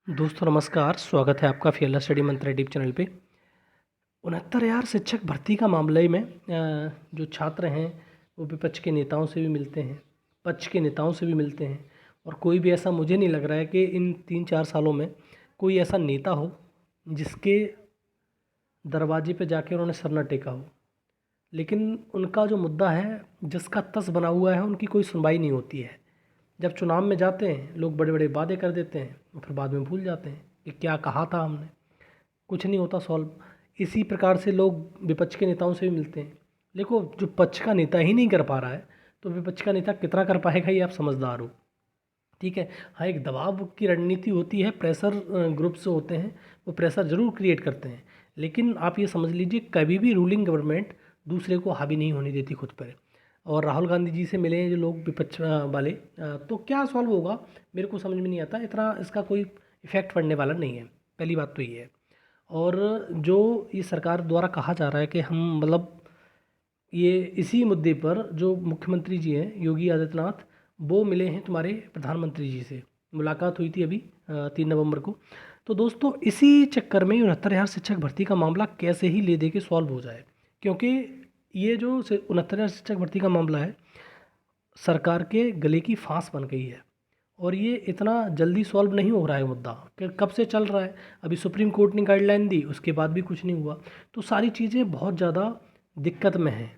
दोस्तों नमस्कार, स्वागत है आपका फीएलआर स्टडी मंत्र यूट्यूब चैनल पे। 69,000 शिक्षक भर्ती का मामले में जो छात्र हैं वो विपक्ष के नेताओं से भी मिलते हैं, पक्ष के नेताओं से भी मिलते हैं और कोई भी ऐसा मुझे नहीं लग रहा है कि इन 3-4 सालों में कोई ऐसा नेता हो जिसके दरवाजे पे जाके उन्होंने सर न टेका हो। लेकिन उनका जो मुद्दा है, जिसका तस बना हुआ है, उनकी कोई सुनवाई नहीं होती है। जब चुनाव में जाते हैं लोग बड़े बड़े वादे कर देते हैं और फिर बाद में भूल जाते हैं कि क्या कहा था हमने, कुछ नहीं होता सॉल्व। इसी प्रकार से लोग विपक्ष के नेताओं से भी मिलते हैं। देखो, जो पक्ष का नेता ही नहीं कर पा रहा है तो विपक्ष का नेता कितना कर पाएगा, ये आप समझदार हो। ठीक है, हाँ, एक दबाव की रणनीति होती है, प्रेशर ग्रुप्स होते हैं, वो प्रेशर ज़रूर क्रिएट करते हैं। लेकिन आप ये समझ लीजिए, कभी भी रूलिंग गवर्नमेंट दूसरे को हावी नहीं होने देती खुद पर। और राहुल गांधी जी से मिले हैं जो लोग विपक्ष वाले, तो क्या सॉल्व होगा मेरे को समझ में नहीं आता। इतना इसका कोई इफेक्ट पड़ने वाला नहीं है, पहली बात तो ये है। और जो ये सरकार द्वारा कहा जा रहा है कि हम मतलब ये इसी मुद्दे पर जो मुख्यमंत्री जी हैं योगी आदित्यनाथ, वो मिले हैं तुम्हारे प्रधानमंत्री जी से। मुलाकात हुई थी अभी 3 नवंबर को। तो दोस्तों, इसी चक्कर में 69,000 शिक्षक भर्ती का मामला कैसे ही ले दे के सॉल्व हो जाए, क्योंकि ये जो 69,000 शिक्षक भर्ती का मामला है, सरकार के गले की फांस बन गई है। और ये इतना जल्दी सॉल्व नहीं हो रहा है मुद्दा, कि कब से चल रहा है। अभी सुप्रीम कोर्ट ने गाइडलाइन दी, उसके बाद भी कुछ नहीं हुआ। तो सारी चीज़ें बहुत ज़्यादा दिक्कत में हैं।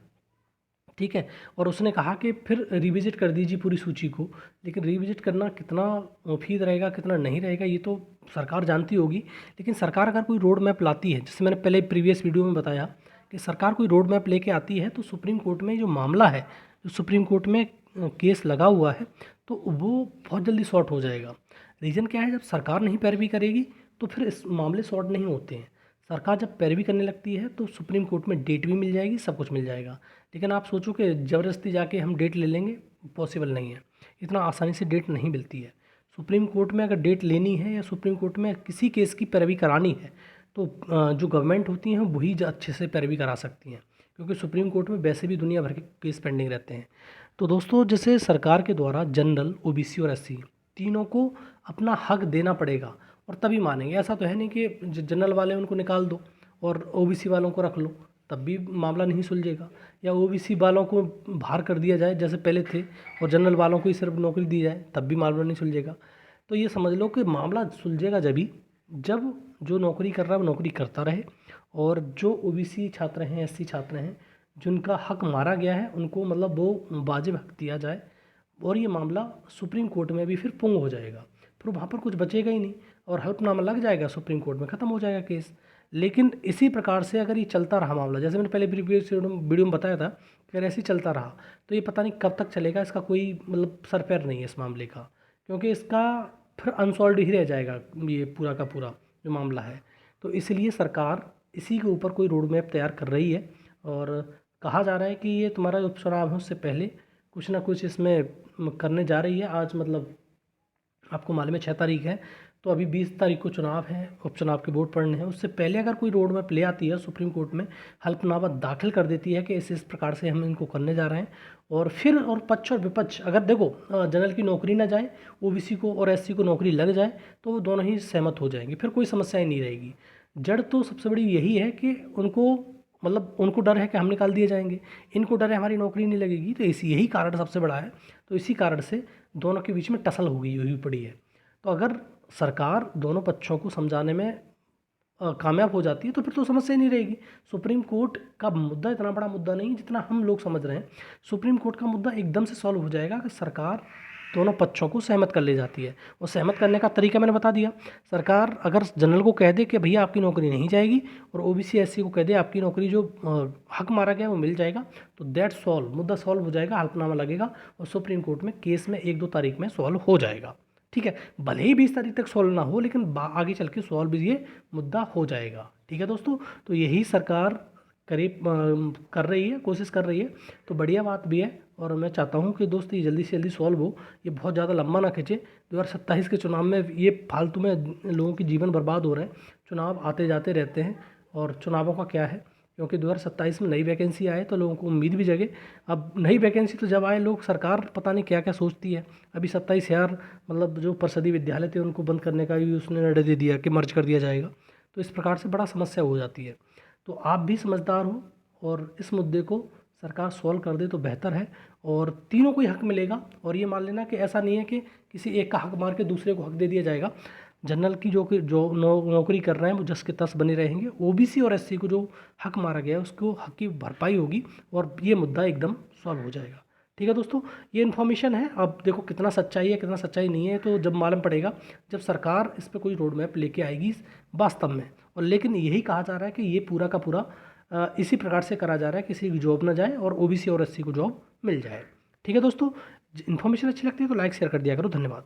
ठीक है, और उसने कहा कि फिर रिविजिट कर दीजिए पूरी सूची को। लेकिन रिविजिट करना कितना मुफीद रहेगा, कितना नहीं रहेगा, ये तो सरकार जानती होगी। लेकिन सरकार अगर कोई रोड मैप लाती है, जैसे मैंने पहले प्रीवियस वीडियो में बताया कि सरकार कोई रोड मैप लेके आती है, तो सुप्रीम कोर्ट में जो मामला है, जो सुप्रीम कोर्ट में केस लगा हुआ है, तो वो बहुत जल्दी सॉर्ट हो जाएगा। रीज़न क्या है, जब सरकार नहीं पैरवी करेगी तो फिर इस मामले सॉर्ट नहीं होते हैं। सरकार जब पैरवी करने लगती है तो सुप्रीम कोर्ट में डेट भी मिल जाएगी, सब कुछ मिल जाएगा। लेकिन आप सोचो कि ज़बरदस्ती जाके हम डेट ले लेंगे, पॉसिबल नहीं है। इतना आसानी से डेट नहीं मिलती है। सुप्रीम कोर्ट में अगर डेट लेनी है या सुप्रीम कोर्ट में किसी केस की पैरवी करानी है, तो जो गवर्नमेंट होती हैं वही अच्छे से पैरवी करा सकती हैं, क्योंकि सुप्रीम कोर्ट में वैसे भी दुनिया भर के केस पेंडिंग रहते हैं। तो दोस्तों, जैसे सरकार के द्वारा जनरल, ओबीसी और एससी तीनों को अपना हक देना पड़ेगा और तभी मानेंगे। ऐसा तो है नहीं कि जनरल वाले उनको निकाल दो और ओबीसी वालों को रख लो, तब भी मामला नहीं सुलझेगा। या ओबीसी वालों को बाहर कर दिया जाए जैसे पहले थे, और जनरल वालों को ही सिर्फ नौकरी दी जाए, तब भी मामला नहीं सुलझेगा। तो ये समझ लो कि मामला सुलझेगा जब जो नौकरी कर रहा है वो नौकरी करता रहे, और जो ओबीसी छात्र हैं, एससी छात्र हैं, जिनका हक मारा गया है, उनको मतलब वो वाजिब हक दिया जाए। और ये मामला सुप्रीम कोर्ट में भी फिर पुंग हो जाएगा, फिर वहाँ पर कुछ बचेगा ही नहीं और हल्फनामा लग जाएगा सुप्रीम कोर्ट में, ख़त्म हो जाएगा केस। लेकिन इसी प्रकार से अगर ये चलता रहा मामला, जैसे मैंने पहले प्रीवियस वीडियो में बताया था कि अगर ऐसे ही चलता रहा तो ये पता नहीं कब तक चलेगा। इसका कोई मतलब सर पैर नहीं है इस मामले का, क्योंकि इसका फिर अनसॉल्व ही रह जाएगा ये पूरा का पूरा जो मामला है। तो इसलिए सरकार इसी के ऊपर कोई रोड मैप तैयार कर रही है, और कहा जा रहा है कि ये तुम्हारा उपचुनाव है उससे पहले कुछ ना कुछ इसमें करने जा रही है। आज मतलब आपको मालूम है 6 तारीख है, तो अभी 20 तारीख को चुनाव है, उपचुनाव के वोट पड़ने हैं। उससे पहले अगर कोई रोड मैप ले आती है सुप्रीम कोर्ट में, हल्फनामा दाखिल कर देती है कि इस प्रकार से हम इनको करने जा रहे हैं, और फिर और पक्ष और विपक्ष, अगर देखो जनरल की नौकरी ना जाए, ओबीसी को और एससी को नौकरी लग जाए, तो वो दोनों ही सहमत हो जाएंगे, फिर कोई समस्या ही नहीं रहेगी। जड़ तो सबसे बड़ी यही है कि उनको मतलब उनको डर है कि हम निकाल दिए जाएंगे, इनको डर है हमारी नौकरी नहीं लगेगी। तो यही कारण सबसे बड़ा है। तो इसी कारण से दोनों के बीच में टसल हो गई हुई पड़ी है। तो अगर सरकार दोनों पक्षों को समझाने में कामयाब हो जाती है तो फिर तो समस्या ही नहीं रहेगी। सुप्रीम कोर्ट का मुद्दा इतना बड़ा मुद्दा नहीं जितना हम लोग समझ रहे हैं। सुप्रीम कोर्ट का मुद्दा एकदम से सॉल्व हो जाएगा कि सरकार दोनों पक्षों को सहमत कर ले जाती है। और सहमत करने का तरीका मैंने बता दिया। सरकार अगर जनरल को कह दे कि भैया आपकी नौकरी नहीं जाएगी, और ओबीसी एससी को कह दे आपकी नौकरी जो हक मारा गया वो मिल जाएगा, तो दैट सॉल्व, मुद्दा सॉल्व हो जाएगा, हल्फनामा लगेगा और सुप्रीम कोर्ट में केस में 1-2 तारीख में सॉल्व हो जाएगा। ठीक है, भले ही 20 तारीख तक सॉल्व ना हो, लेकिन आगे चल के सॉल्व ये मुद्दा हो जाएगा। ठीक है दोस्तों, तो यही सरकार कर रही है, कोशिश कर रही है, तो बढ़िया बात भी है। और मैं चाहता हूँ कि दोस्त ये जल्दी से जल्दी सॉल्व हो, ये बहुत ज़्यादा लंबा ना खींचे। 2027 के चुनाव में ये फालतू में लोगों की जीवन बर्बाद हो रहे हैं। चुनाव आते जाते रहते हैं, और चुनावों का क्या है क्योंकि 2027 में नई वैकेंसी आए तो लोगों को उम्मीद भी जगे। अब नई वैकेंसी तो जब आए, लोग सरकार पता नहीं क्या क्या सोचती है। अभी 27,000 मतलब जो परिषदीय विद्यालय थे उनको बंद करने का भी उसने निर्णय दे दिया कि मर्ज कर दिया जाएगा। तो इस प्रकार से बड़ा समस्या हो जाती है। तो आप भी समझदार हो और इस मुद्दे को सरकार सॉल्व कर दे तो बेहतर है, और तीनों को ही हक मिलेगा। और ये मान लेना कि ऐसा नहीं है कि किसी एक का हक मार के दूसरे को हक दे दिया जाएगा। जनरल की जो नौकरी कर रहे हैं वो जस के तस बने रहेंगे। ओबीसी और एससी को जो हक मारा गया है उसको हक की भरपाई होगी और ये मुद्दा एकदम सॉल्व हो जाएगा। ठीक है दोस्तों, ये इन्फॉर्मेशन है। अब देखो कितना सच्चाई है कितना सच्चाई नहीं है तो जब मालूम पड़ेगा, जब सरकार इस पर कोई रोड मैप लेके आएगी वास्तव में। और लेकिन यही कहा जा रहा है कि ये पूरा का पूरा इसी प्रकार से करा जा रहा है, किसी की जॉब ना जाए और ओबीसी और एससी को जॉब मिल जाए। ठीक है दोस्तों, इन्फॉर्मेशन अच्छी लगती है तो लाइक शेयर कर दिया करो। धन्यवाद।